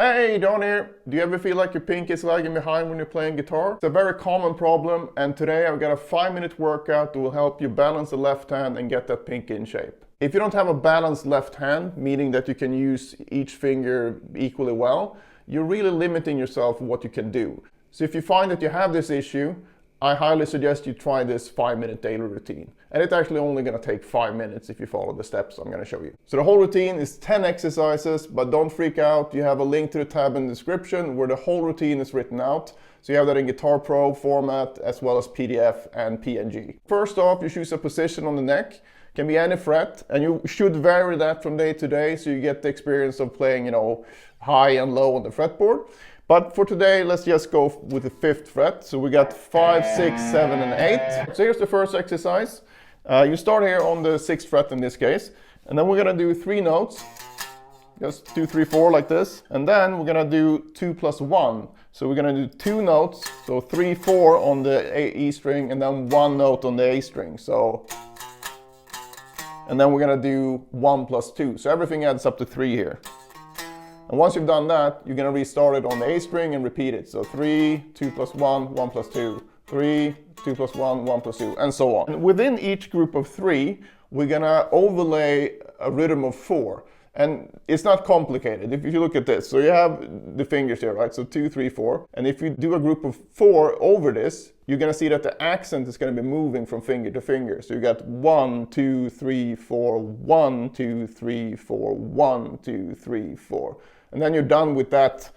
Hey, Don here. Do you ever feel like your pinky is lagging behind when you're playing guitar? It's a very common problem, and today I've got a 5-minute workout that will help you balance the left hand and get that pinky in shape. If you don't have a balanced left hand, meaning that you can use each finger equally well, you're really limiting yourself what you can do. So if you find that you have this issue, I highly suggest you try this 5-minute daily routine. And it's actually only going to take 5 minutes if you follow the steps I'm going to show you. So the whole routine is 10 exercises, but don't freak out. You have a link to the tab in the description where the whole routine is written out. So you have that in Guitar Pro format as well as PDF and PNG. First off, you choose a position on the neck. Can be any fret, and you should vary that from day to day so you get the experience of playing, high and low on the fretboard. But for today, let's just go with the 5th fret. So we got 5, 6, 7, and 8. So here's the first exercise. You start here on the 6th fret in this case, and then we're gonna do 3 notes. Just 2, 3, 4 like this. And then we're gonna do 2 plus 1. So we're gonna do 2 notes, so 3, 4 on the E string, and then 1 note on the A string. And then we're gonna do 1 plus 2. So everything adds up to 3 here. And once you've done that, you're gonna restart it on the A string and repeat it. So 3, 2 plus 1, 1 plus 2, 3, 2 plus 1, 1 plus 2, and so on. And within each group of 3, we're gonna overlay a rhythm of 4. And it's not complicated. If you look at this, so you have the fingers here, right? So 2, 3, 4. And if you do a group of 4 over this, you're gonna see that the accent is gonna be moving from finger to finger. So you got 1, 2, 3, 4, 1, 2, 3, 4, 1, 2, 3, 4. And then you're done with that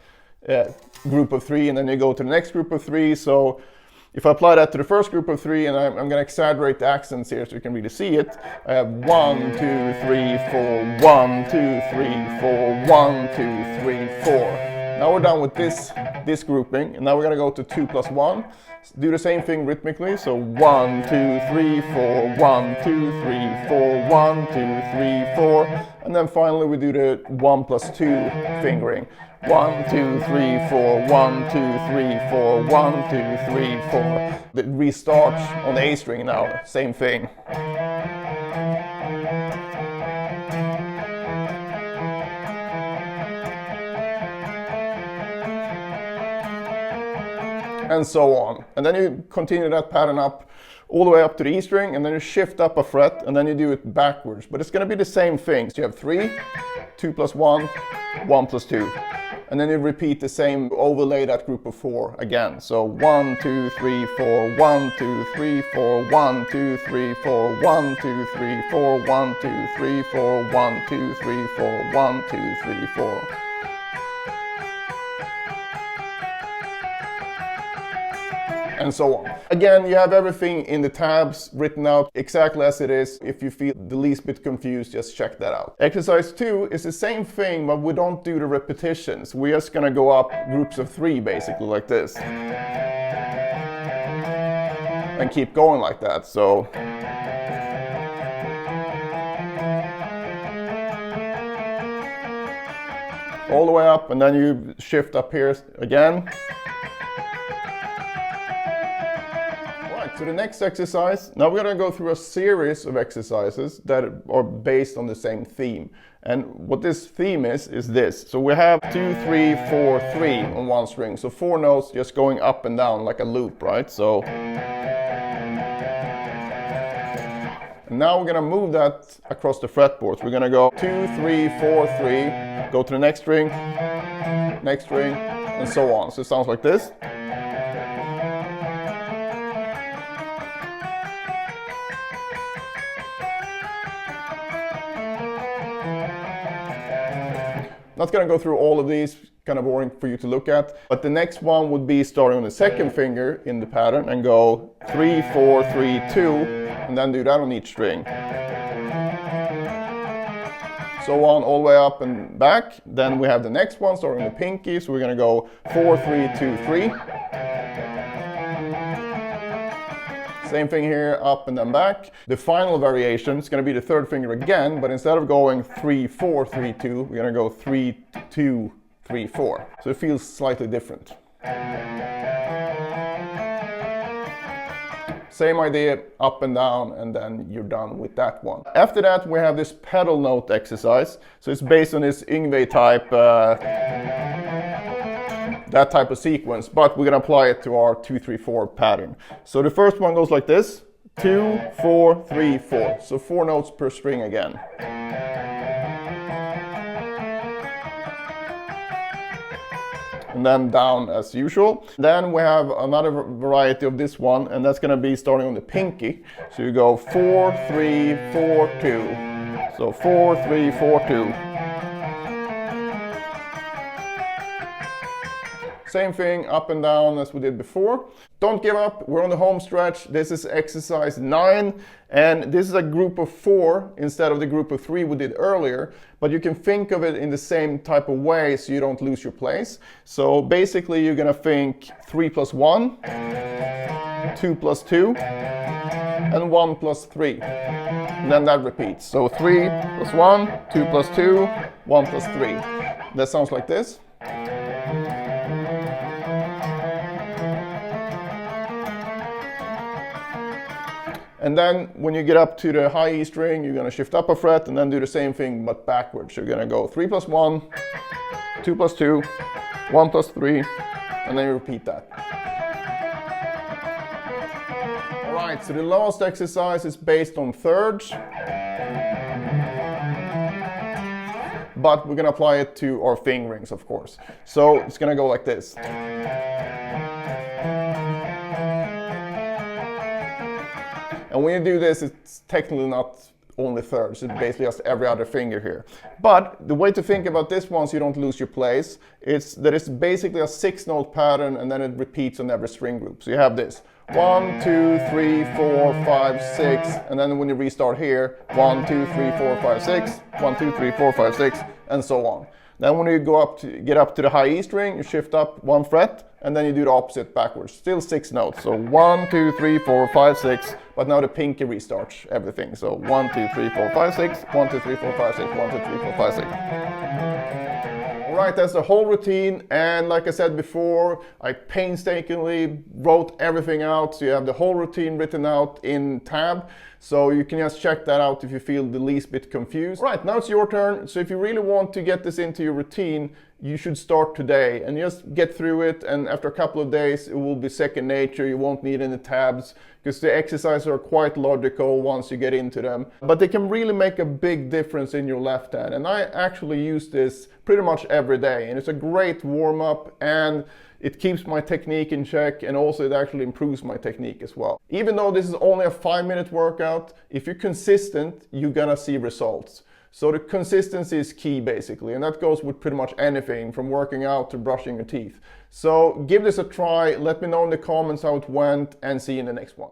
group of 3, and then you go to the next group of 3. So if I apply that to the first group of 3, and I'm going to exaggerate the accents here so you can really see it, I have 1, 2, 3, 4, 1, 2, 3, 4, 1, 2, 3, 4. Now we're done with this grouping, and now we're going to go to 2 plus 1. Do the same thing rhythmically, so 1, 2, 3, 4, 1, 2, 3, 4, 1, 2, 3, 4. And then finally we do the 1 plus 2 fingering. 1, 2, 3, 4, 1, 2, 3, 4, 1, 2, 3, 4. It restarts on the A string now, same thing. And so on. And then you continue that pattern up all the way up to the E string, and then you shift up a fret, and then you do it backwards. But it's going to be the same thing. So you have 3, 2 plus 1, 1 plus 2. And then you repeat the same, overlay that group of 4 again. So 1, 2, 3, 4, 1, 2, 3, 4, 1, 2, 3, 4, 1, 2, 3, 4, 1, 2, 3, 4, 1, 2, 3, 4, 1, 2, 3, 4. And so on. Again, you have everything in the tabs written out exactly as it is. If you feel the least bit confused, just check that out. Exercise 2 is the same thing, but we don't do the repetitions. We're just gonna go up groups of 3, basically like this. And keep going like that, so. All the way up, and then you shift up here again. So the next exercise, now we're going to go through a series of exercises that are based on the same theme. And what this theme is this. So we have 2, 3, 4, 3 on one string. So 4 notes just going up and down like a loop, right? So and now we're going to move that across the fretboard. So we're going to go 2, 3, 4, 3, go to the next string, and so on. So it sounds like this. Not going to go through all of these, kind of boring for you to look at. But the next one would be starting on the 2nd finger in the pattern and go 3, 4, 3, 2, and then do that on each string. So on, all the way up and back. Then we have the next one starting on the pinky, so we're going to go 4, 3, 2, 3. Same thing here, up and then back. The final variation is going to be the 3rd finger again, but instead of going 3, 4, 3, 2, we're going to go 3, 2, 3, 4. So it feels slightly different. Same idea, up and down, and then you're done with that one. After that, we have this pedal note exercise. So it's based on this Yngwie type that type of sequence, but we're gonna apply it to our 2, 3, 4 pattern. So the first one goes like this, 2, 4, 3, 4. So 4 notes per string again. And then down as usual. Then we have another variety of this one, and that's gonna be starting on the pinky. So you go 4, 3, 4, 2. So 4, 3, 4, 2. Same thing up and down as we did before. Don't give up, we're on the home stretch. This is exercise 9, and this is a group of 4 instead of the group of 3 we did earlier, but you can think of it in the same type of way so you don't lose your place. So basically you're gonna think 3 plus 1, 2 plus 2, and 1 plus 3. And then that repeats. So 3 plus 1, 2 plus 2, 1 plus 3. That sounds like this. And then when you get up to the high E string, you're going to shift up a fret and then do the same thing but backwards. You're going to go 3 plus 1, 2 plus 2, 1 plus 3, and then you repeat that. All right, so the last exercise is based on thirds, but we're going to apply it to our fingerings, of course. So it's going to go like this. And when you do this, it's technically not only thirds, it's basically just every other finger here. But the way to think about this one so you don't lose your place, is that it's basically a 6-note pattern and then it repeats on every string group. So you have this 1, 2, 3, 4, 5, 6, and then when you restart here, 1, 2, 3, 4, 5, 6, 1, 2, 3, 4, 5, 6, and so on. Then when you get up to the high E string, you shift up 1 fret, and then you do the opposite backwards. Still 6 notes. So 1, 2, 3, 4, 5, 6. But now the pinky restarts everything. So 1, 2, 3, 4, 5, 6. 1, 2, 3, 4, 5, 6. 1, 2, 3, 4, 5, 6. All right, that's the whole routine. And like I said before, I painstakingly wrote everything out. So you have the whole routine written out in tab. So you can just check that out if you feel the least bit confused. Right, now it's your turn. So if you really want to get this into your routine, you should start today and just get through it. And after a couple of days, it will be second nature. You won't need any tabs because the exercises are quite logical once you get into them. But they can really make a big difference in your left hand. And I actually use this pretty much every day. And it's a great warm up, and it keeps my technique in check, and also it actually improves my technique as well. Even though this is only a 5-minute workout, if you're consistent, you're gonna see results. So the consistency is key basically, and that goes with pretty much anything from working out to brushing your teeth. So give this a try, let me know in the comments how it went, and see you in the next one.